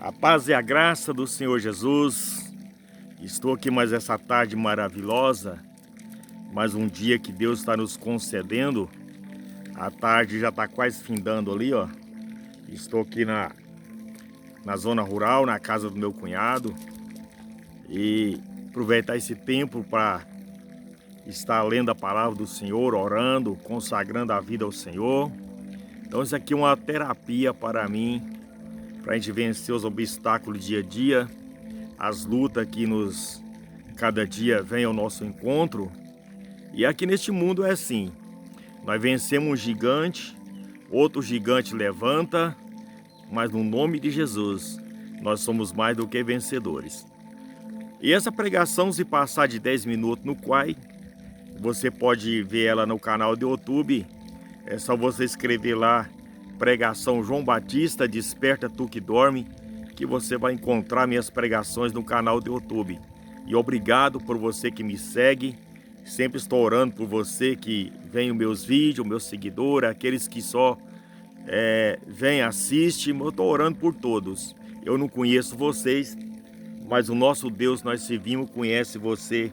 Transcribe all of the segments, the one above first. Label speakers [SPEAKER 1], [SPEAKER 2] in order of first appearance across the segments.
[SPEAKER 1] A paz e a graça do Senhor Jesus. Estou aqui mais essa tarde maravilhosa, mais um dia que Deus está nos concedendo. A tarde já está quase findando ali, ó. Estou aqui na zona rural, na casa do meu cunhado, e aproveitar esse tempo para estar lendo a palavra do Senhor, orando, consagrando a vida ao Senhor. Então isso aqui é uma terapia para mim, para a gente vencer os obstáculos dia a dia, as lutas que cada dia vem ao nosso encontro. E aqui neste mundo é assim, nós vencemos um gigante, outro gigante levanta, mas no nome de Jesus, nós somos mais do que vencedores. E essa pregação, se passar de 10 minutos no Quai, você pode ver ela no canal do YouTube. É só você escrever lá, Pregação João Batista, Desperta Tu que Dorme, que você vai encontrar minhas pregações no canal do YouTube. E obrigado por você que me segue. Sempre estou orando por você que vem os meus vídeos, meus seguidores, aqueles que só vêm, assistem. Eu estou orando por todos. Eu não conheço vocês, mas o nosso Deus nós servimos, conhece você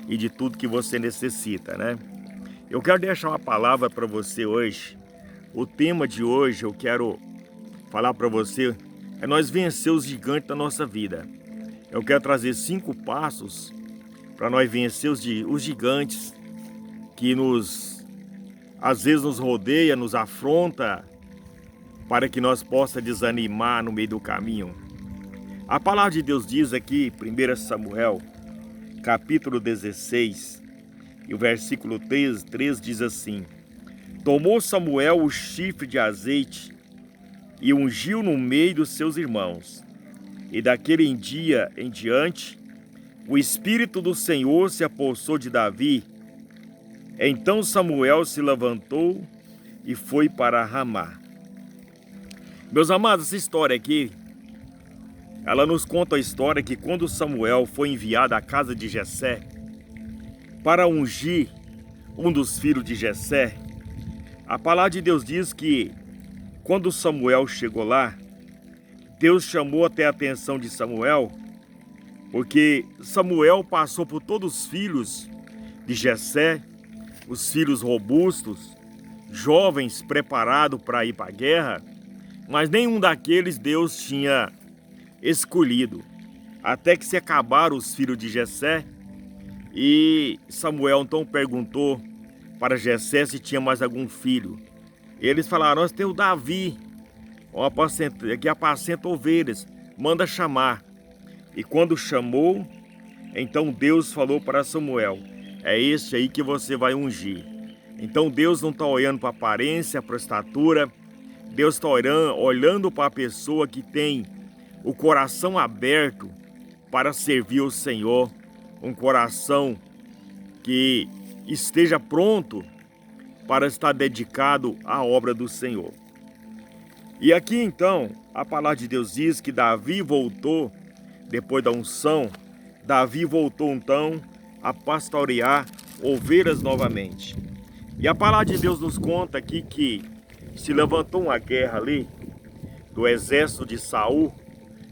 [SPEAKER 1] e de tudo que você necessita, né? Eu quero deixar uma palavra para você hoje. O tema de hoje eu quero falar para você é nós vencer os gigantes da nossa vida. Eu quero trazer 5 passos para nós vencer os gigantes que às vezes nos rodeia, nos afronta, para que nós possa desanimar no meio do caminho. A palavra de Deus diz aqui, 1 Samuel, capítulo 16, e o versículo 3 diz assim: Tomou Samuel o chifre de azeite e ungiu no meio dos seus irmãos. E daquele dia em diante, o Espírito do Senhor se apossou de Davi. Então Samuel se levantou e foi para Ramá. Meus amados, essa história aqui, ela nos conta a história que quando Samuel foi enviado à casa de Jessé para ungir um dos filhos de Jessé, a palavra de Deus diz que quando Samuel chegou lá, Deus chamou até a atenção de Samuel, porque Samuel passou por todos os filhos de Jessé, os filhos robustos, jovens preparados para ir para a guerra, mas nenhum daqueles Deus tinha escolhido. Até que se acabaram os filhos de Jessé, e Samuel então perguntou para Jessé se tinha mais algum filho. Eles falaram: nós temos Davi, que apacenta ovelhas, manda chamar. E quando chamou, então Deus falou para Samuel: é esse aí que você vai ungir. Então Deus não está olhando para a aparência, para a estatura. Deus está olhando para a pessoa que tem o coração aberto para servir o Senhor, um coração que esteja pronto para estar dedicado à obra do Senhor. E aqui então, a palavra de Deus diz que Davi voltou, depois da unção, Davi voltou então a pastorear ovelhas novamente. E a palavra de Deus nos conta aqui que se levantou uma guerra ali, do exército de Saul,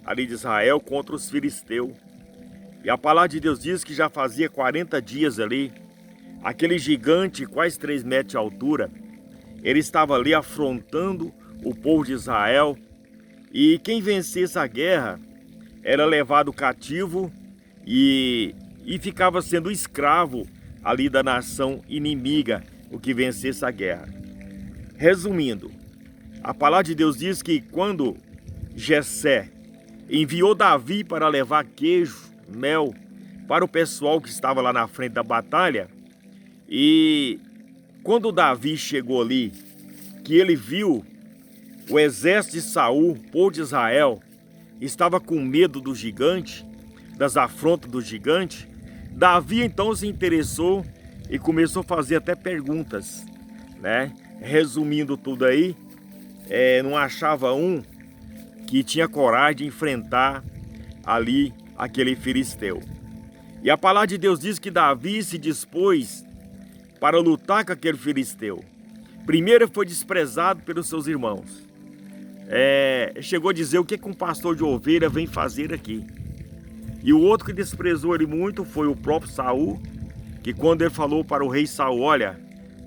[SPEAKER 1] ali de Israel, contra os filisteus. E a palavra de Deus diz que já fazia 40 dias ali, aquele gigante, quase 3 metros de altura, ele estava ali afrontando o povo de Israel, e quem vencesse a guerra era levado cativo e ficava sendo escravo ali da nação inimiga, o que vencesse a guerra. Resumindo, a palavra de Deus diz que quando Jessé enviou Davi para levar queijo, mel, para o pessoal que estava lá na frente da batalha, e quando Davi chegou ali, que ele viu o exército de Saul, o povo de Israel, estava com medo do gigante, das afrontas do gigante, Davi então se interessou e começou a fazer até perguntas, né? Resumindo tudo aí, não achava um que tinha coragem de enfrentar ali aquele filisteu. E a palavra de Deus diz que Davi se dispôs para lutar com aquele filisteu. Primeiro foi desprezado pelos seus irmãos. chegou a dizer: o que um pastor de ovelha vem fazer aqui? E o outro que desprezou ele muito foi o próprio Saul, que quando ele falou para o rei Saul: olha,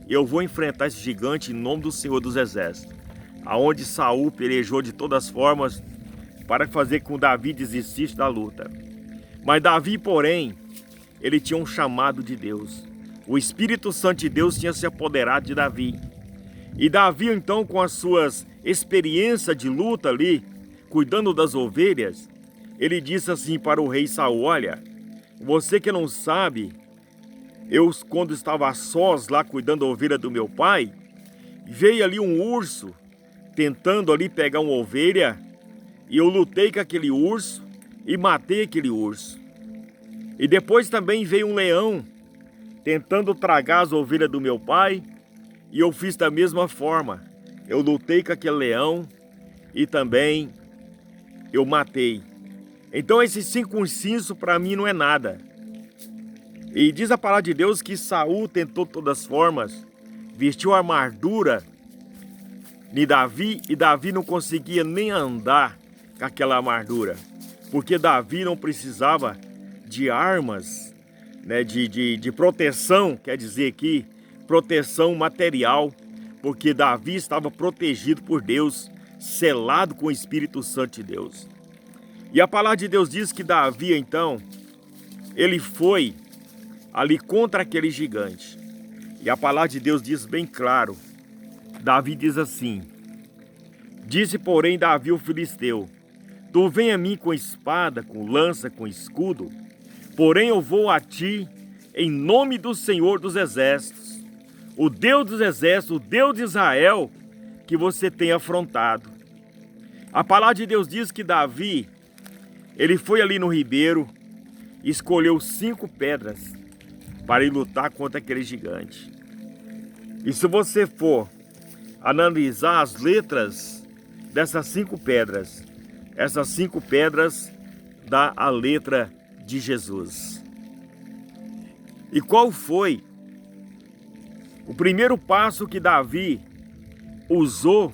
[SPEAKER 1] eu vou enfrentar esse gigante em nome do Senhor dos Exércitos. Aonde Saul pelejou de todas as formas para fazer com que Davi desistisse da luta. Mas Davi, porém, ele tinha um chamado de Deus. O Espírito Santo de Deus tinha se apoderado de Davi. E Davi, então, com as suas experiências de luta ali, cuidando das ovelhas, ele disse assim para o rei Saul: olha, você que não sabe, eu quando estava a sós lá cuidando da ovelha do meu pai, veio ali um urso tentando ali pegar uma ovelha, e eu lutei com aquele urso e matei aquele urso. E depois também veio um leão tentando tragar as ovelhas do meu pai, e eu fiz da mesma forma. Eu lutei com aquele leão e também eu matei. Então esse circunciso para mim não é nada. E diz a palavra de Deus que Saul tentou de todas as formas, vestiu a armadura de Davi, e Davi não conseguia nem andar com aquela armadura, porque Davi não precisava de armas, né, de proteção, quer dizer aqui, proteção material, porque Davi estava protegido por Deus, selado com o Espírito Santo de Deus. E a palavra de Deus diz que Davi, então, ele foi ali contra aquele gigante. E a palavra de Deus diz bem claro, Davi diz assim: disse porém Davi o filisteu: tu vem a mim com espada, com lança, com escudo, porém eu vou a ti em nome do Senhor dos Exércitos, o Deus dos Exércitos, o Deus de Israel, que você tem afrontado. A palavra de Deus diz que Davi, ele foi ali no ribeiro, escolheu 5 pedras para ir lutar contra aquele gigante. E se você for analisar as letras dessas 5 pedras, essas 5 pedras dá a letra de Jesus. E qual foi o primeiro passo que Davi usou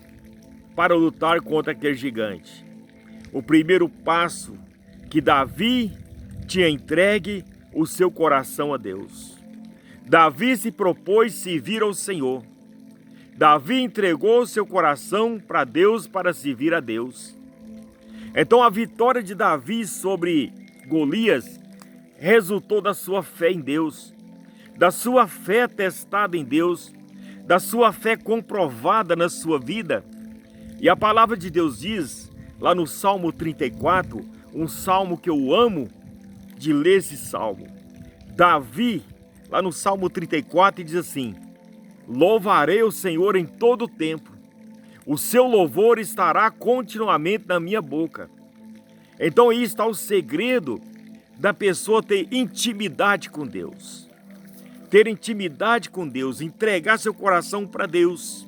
[SPEAKER 1] para lutar contra aquele gigante? O primeiro passo que Davi tinha entregue o seu coração a Deus. Davi se propôs servir ao Senhor. Davi entregou seu coração para Deus, para servir a Deus. Então a vitória de Davi sobre Golias resultou da sua fé em Deus, da sua fé testada em Deus, da sua fé comprovada na sua vida. E a palavra de Deus diz, lá no Salmo 34, um salmo que eu amo de ler esse salmo. Davi, lá no Salmo 34, diz assim: louvarei o Senhor em todo o tempo, o seu louvor estará continuamente na minha boca. Então aí está o segredo da pessoa ter intimidade com Deus. Ter intimidade com Deus, entregar seu coração para Deus.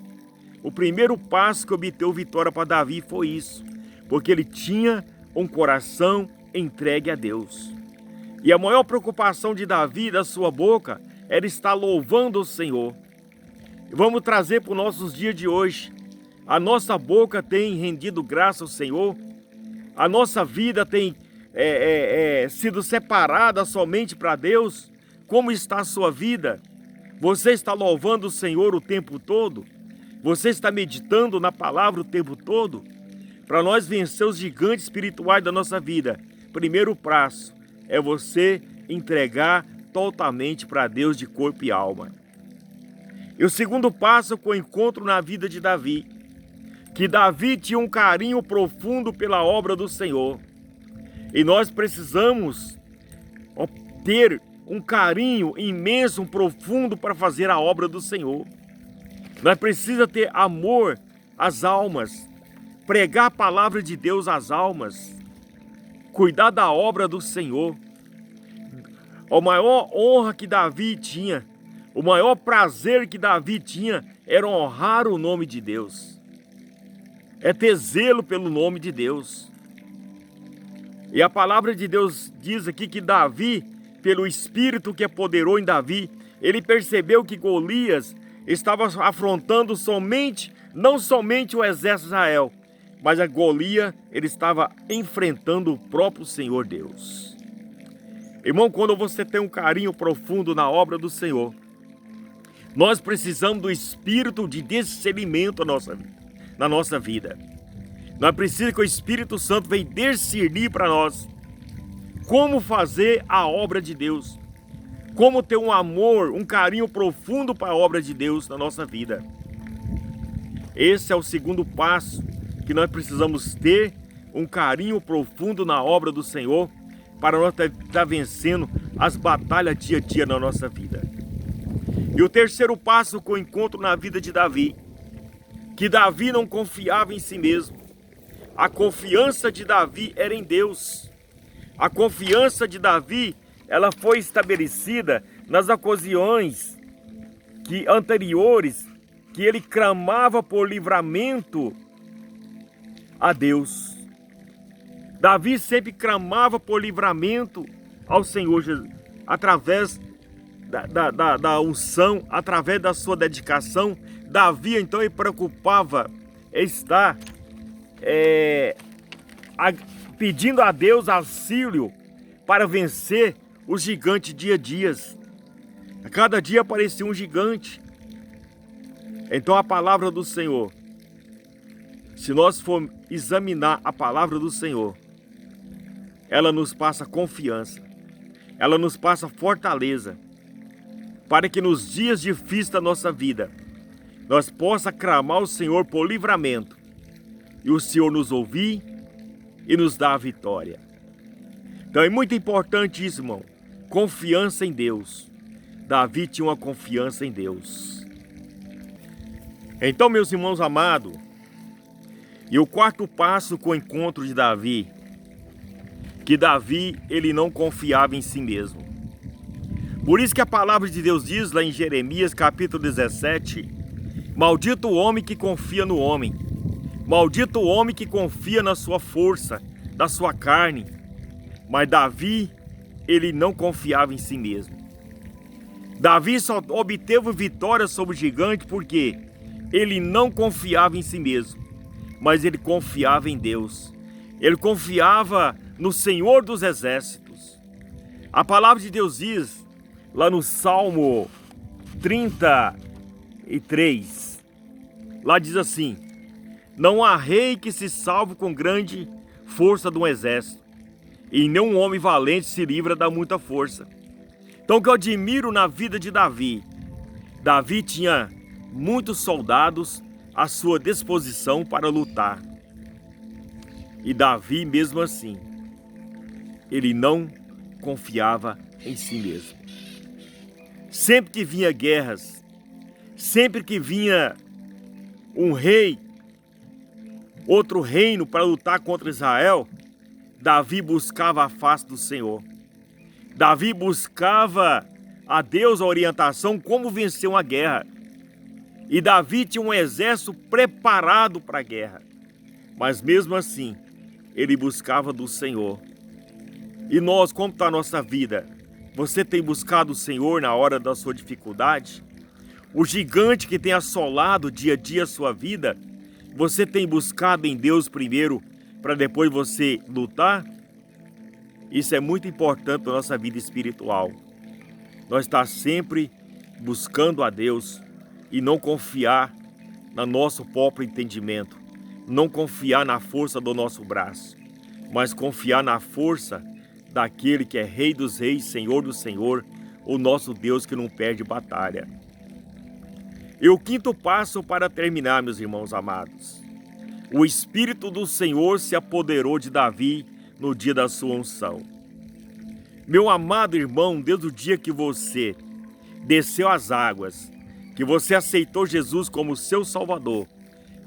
[SPEAKER 1] O primeiro passo que obteve vitória para Davi foi isso, porque ele tinha um coração entregue a Deus. E a maior preocupação de Davi, da sua boca, era estar louvando o Senhor. Vamos trazer para os nossos dias de hoje. A nossa boca tem rendido graça ao Senhor? A nossa vida tem sido separada somente para Deus? Como está a sua vida? Você está louvando o Senhor o tempo todo? Você está meditando na palavra o tempo todo? Para nós vencer os gigantes espirituais da nossa vida, primeiro passo é você entregar totalmente para Deus de corpo e alma. E o segundo passo foi o encontro na vida de Davi, que Davi tinha um carinho profundo pela obra do Senhor. E nós precisamos ter um carinho imenso, profundo para fazer a obra do Senhor. Nós precisamos ter amor às almas, pregar a palavra de Deus às almas, cuidar da obra do Senhor. A maior honra que Davi tinha, o maior prazer que Davi tinha era honrar o nome de Deus. É ter zelo pelo nome de Deus. E a palavra de Deus diz aqui que Davi, pelo Espírito que apoderou em Davi, ele percebeu que Golias estava afrontando não somente o exército de Israel, mas a Golias, ele estava enfrentando o próprio Senhor Deus. Irmão, quando você tem um carinho profundo na obra do Senhor, nós precisamos do espírito de discernimento na nossa vida. Nós precisamos que o Espírito Santo venha discernir para nós como fazer a obra de Deus, como ter um amor, um carinho profundo para a obra de Deus na nossa vida. Esse é o segundo passo que nós precisamos ter, um carinho profundo na obra do Senhor, para nós estar vencendo as batalhas dia a dia na nossa vida. E o terceiro passo que eu encontro na vida de Davi, que Davi não confiava em si mesmo. A confiança de Davi era em Deus. A confiança de Davi, ela foi estabelecida nas ocasiões anteriores, que ele clamava por livramento a Deus. Davi sempre clamava por livramento ao Senhor Jesus, através da unção, através da sua dedicação. Davi, então, ele preocupava estar pedindo a Deus auxílio para vencer os gigantes dia a dia. A cada dia aparecia um gigante. Então a palavra do Senhor, se nós formos examinar a palavra do Senhor, ela nos passa confiança, ela nos passa fortaleza, para que nos dias difíceis da nossa vida, nós possa clamar ao Senhor por livramento, e o Senhor nos ouvir e nos dar a vitória. Então é muito importante isso, irmão, confiança em Deus. Davi tinha uma confiança em Deus. Então, meus irmãos amados, e o quarto passo com o encontro de Davi, que Davi, ele não confiava em si mesmo. Por isso que a palavra de Deus diz lá em Jeremias capítulo 17, maldito o homem que confia no homem, maldito o homem que confia na sua força, da sua carne. Mas Davi, ele não confiava em si mesmo. Davi só obteve vitória sobre o gigante porque ele não confiava em si mesmo, mas ele confiava em Deus. Ele confiava no Senhor dos Exércitos. A palavra de Deus diz, lá no Salmo 33, lá diz assim: não há rei que se salve com grande força de um exército, e nenhum homem valente se livra da muita força. Então o que eu admiro na vida de Davi, Davi tinha muitos soldados à sua disposição para lutar. E Davi, mesmo assim, ele não confiava em si mesmo. Sempre que vinha guerras, sempre que vinha um rei, outro reino para lutar contra Israel, Davi buscava a face do Senhor. Davi buscava a Deus a orientação como vencer uma guerra. E Davi tinha um exército preparado para a guerra. Mas mesmo assim, ele buscava do Senhor. E nós, como está a nossa vida? Você tem buscado o Senhor na hora da sua dificuldade? O gigante que tem assolado dia a dia a sua vida, você tem buscado em Deus primeiro, para depois você lutar? Isso é muito importante na nossa vida espiritual. Nós estamos sempre buscando a Deus e não confiar no nosso próprio entendimento, não confiar na força do nosso braço, mas confiar na força daquele que é Rei dos Reis, Senhor do Senhor, o nosso Deus que não perde batalha. E o quinto passo para terminar, meus irmãos amados. O Espírito do Senhor se apoderou de Davi no dia da sua unção. Meu amado irmão, desde o dia que você desceu as águas, que você aceitou Jesus como seu Salvador,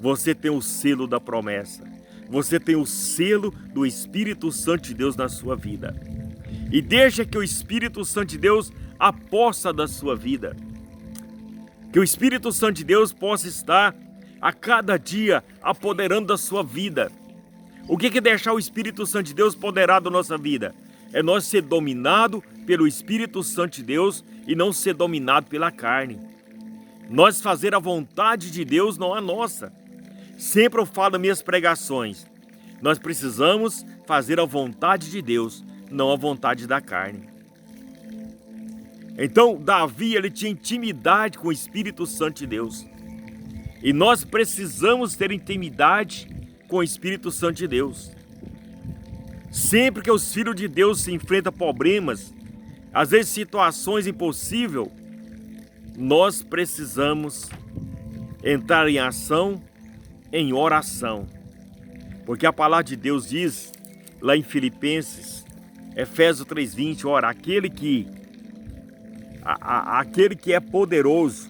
[SPEAKER 1] você tem o selo da promessa. Você tem o selo do Espírito Santo de Deus na sua vida. E deixa que o Espírito Santo de Deus aposta da sua vida. Que o Espírito Santo de Deus possa estar a cada dia apoderando da sua vida. O que é deixar o Espírito Santo de Deus apoderado da nossa vida? É nós ser dominado pelo Espírito Santo de Deus e não ser dominado pela carne. Nós fazer a vontade de Deus, não a nossa. Sempre eu falo nas minhas pregações, nós precisamos fazer a vontade de Deus, não a vontade da carne. Então, Davi, ele tinha intimidade com o Espírito Santo de Deus. E nós precisamos ter intimidade com o Espírito Santo de Deus. Sempre que os filhos de Deus se enfrentam problemas, às vezes situações impossíveis, nós precisamos entrar em ação, em oração. Porque a palavra de Deus diz, lá em Filipenses, Efésios 3:20, ora, aquele que é poderoso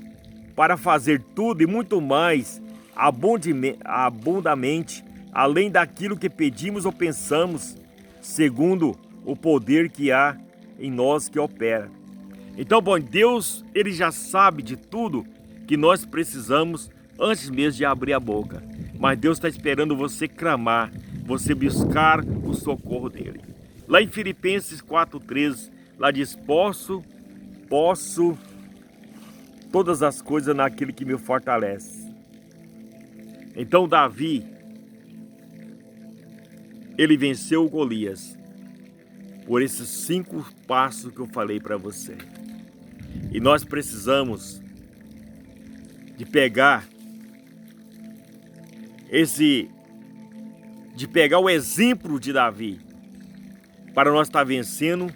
[SPEAKER 1] para fazer tudo e muito mais abundamente, além daquilo que pedimos ou pensamos, segundo o poder que há em nós que opera. Então, bom, Deus, ele já sabe de tudo que nós precisamos antes mesmo de abrir a boca. Mas Deus está esperando você clamar, você buscar o socorro dele. Lá em Filipenses 4:13, lá diz, posso todas as coisas naquele que me fortalece. Então Davi, ele venceu Golias por esses 5 passos que eu falei para você. E nós precisamos de pegar o exemplo de Davi para nós estar vencendo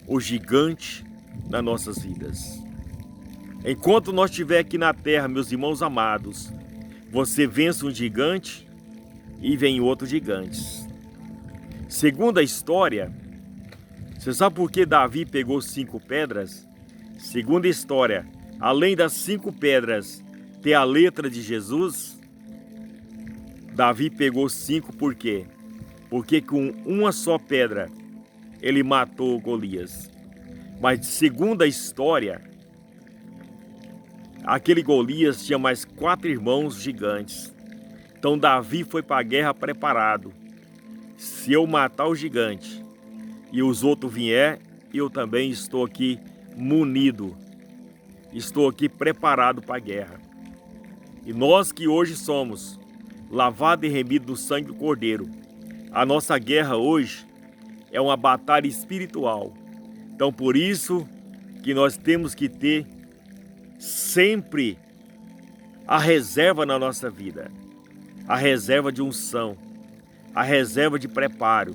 [SPEAKER 1] o gigante nas nossas vidas. Enquanto nós estiver aqui na terra, meus irmãos amados, você vence um gigante e vem outros gigantes. Segundo a história, você sabe por que Davi pegou 5 pedras? Segundo a história, além das 5 pedras ter a letra de Jesus, Davi pegou 5 por quê? Porque com uma só pedra ele matou Golias. Mas segundo a história, aquele Golias tinha mais 4 irmãos gigantes. Então Davi foi para a guerra preparado. Se eu matar o gigante e os outros vier, eu também estou aqui munido. Estou aqui preparado para a guerra. E nós que hoje somos lavados e remidos do sangue do Cordeiro, a nossa guerra hoje é uma batalha espiritual. Então por isso que nós temos que ter sempre a reserva na nossa vida, a reserva de unção, a reserva de preparo,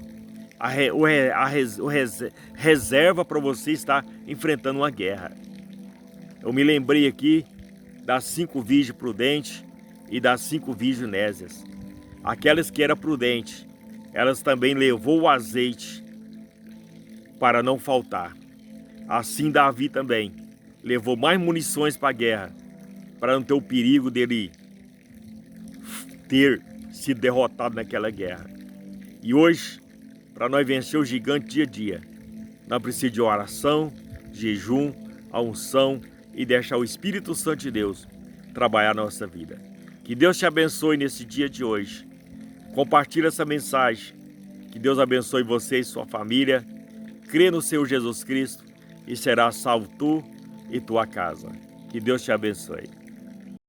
[SPEAKER 1] reserva para você estar enfrentando uma guerra. Eu me lembrei aqui das 5 virgens prudentes e das 5 virgens nésias. Aquelas que eram prudentes, elas também levou o azeite para não faltar. Assim Davi também levou mais munições para a guerra, para não ter o perigo dele ter sido derrotado naquela guerra. E hoje, para nós vencer o gigante dia a dia, nós precisamos de oração, jejum, a unção e deixar o Espírito Santo de Deus trabalhar na nossa vida. Que Deus te abençoe nesse dia de hoje. Compartilhe essa mensagem. Que Deus abençoe você e sua família. Crê no Senhor Jesus Cristo e será salvo tu e tua casa. Que Deus te abençoe.